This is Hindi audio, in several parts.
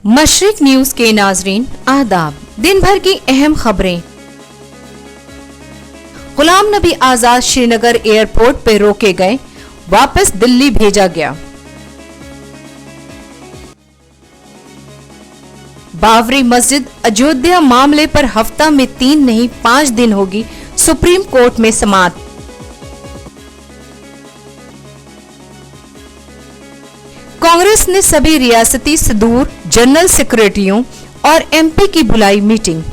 मशरिक न्यूज के नाजरीन आदाब। दिन भर की अहम खबरें। गुलाम नबी आजाद श्रीनगर एयरपोर्ट पर रोके गए, वापस दिल्ली भेजा गया। बाबरी मस्जिद अयोध्या मामले पर हफ्ता में 3 नहीं 5 दिन होगी सुप्रीम कोर्ट में समाअत। कांग्रेस ने सभी रियासती सदूर जनरल सेक्रेटरियों और एमपी की बुलाई मीटिंग।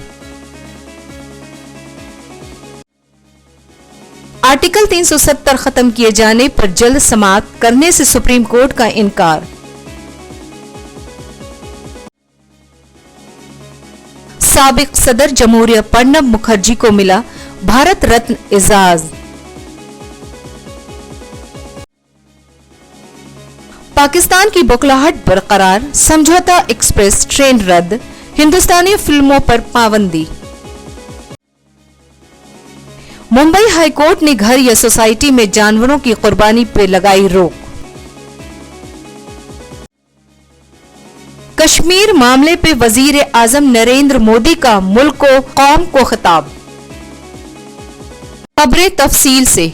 आर्टिकल 370 खत्म किए जाने पर जल्द समाअत करने से सुप्रीम कोर्ट का इनकार। साबिक सदर जमहूरिया प्रणब मुखर्जी को मिला भारत रत्न एजाज। पाकिस्तान की बौखलाहट बरकरार, समझौता एक्सप्रेस ट्रेन रद्द, हिंदुस्तानी फिल्मों पर पाबंदी। मुंबई हाईकोर्ट ने घर या सोसाइटी में जानवरों की कुर्बानी पर लगाई रोक। कश्मीर मामले पे वजीर आजम नरेंद्र मोदी का मुल्क को कौम को खिताब। खबरें तफसील से।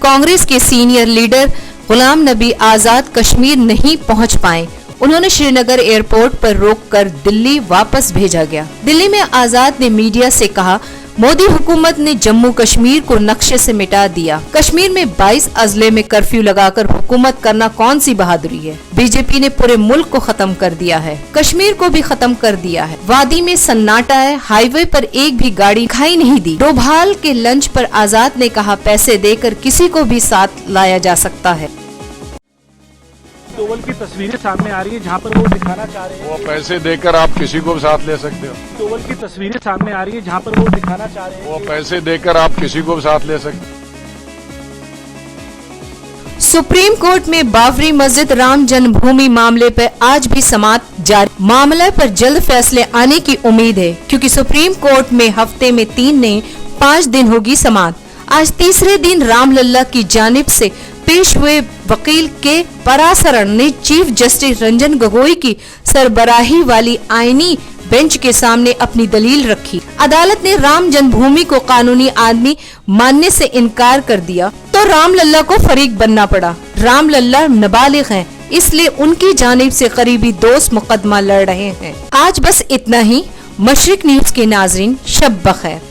कांग्रेस के सीनियर लीडर गुलाम नबी आजाद कश्मीर नहीं पहुंच पाए। उन्होंने श्रीनगर एयरपोर्ट पर रोककर दिल्ली वापस भेजा गया। दिल्ली में आजाद ने मीडिया से कहा, मोदी हुकूमत ने जम्मू कश्मीर को नक्शे से मिटा दिया। कश्मीर में 22 अजले में कर्फ्यू लगाकर हुकूमत करना कौन सी बहादुरी है। बीजेपी ने पूरे मुल्क को खत्म कर दिया है, कश्मीर को भी खत्म कर दिया है। वादी में सन्नाटा है, हाईवे पर एक भी गाड़ी दिखाई नहीं दी। डोभाल के लंच पर आजाद ने कहा, पैसे देकर किसी को भी साथ लाया जा सकता है। तोवल की तस्वीरें सामने आ रही है जहां पर वो दिखाना चाह रहे हैं, वो पैसे देकर आप किसी को भी साथ ले सकते हो। तोवल की तस्वीरें सामने आ रही है जहां पर वो दिखाना चाह रहे हैं, वो पैसे देकर आप किसी को भी साथ ले सकते हो। सुप्रीम कोर्ट में बाबरी मस्जिद राम जन्मभूमि मामले पर आज भी समाअत जारी। मामले पर जल्द फैसले आने की उम्मीद है, क्योंकि सुप्रीम कोर्ट में हफ्ते में 3 नहीं 5 दिन होगी समाअत। आज तीसरे दिन रामलल्ला की जानिब से पेश हुए वकील के परासरण ने चीफ जस्टिस रंजन गोगोई की सरबराही वाली आईनी बेंच के सामने अपनी दलील रखी। अदालत ने राम जन्मभूमि को कानूनी आदमी मानने से इनकार कर दिया तो रामलल्ला को फरीक बनना पड़ा। रामलल्ला नाबालिग हैं, इसलिए उनकी जानिब से करीबी दोस्त मुकदमा लड़ रहे हैं। आज बस इतना ही। मशरिक न्यूज के नाजरीन, शब बखैर।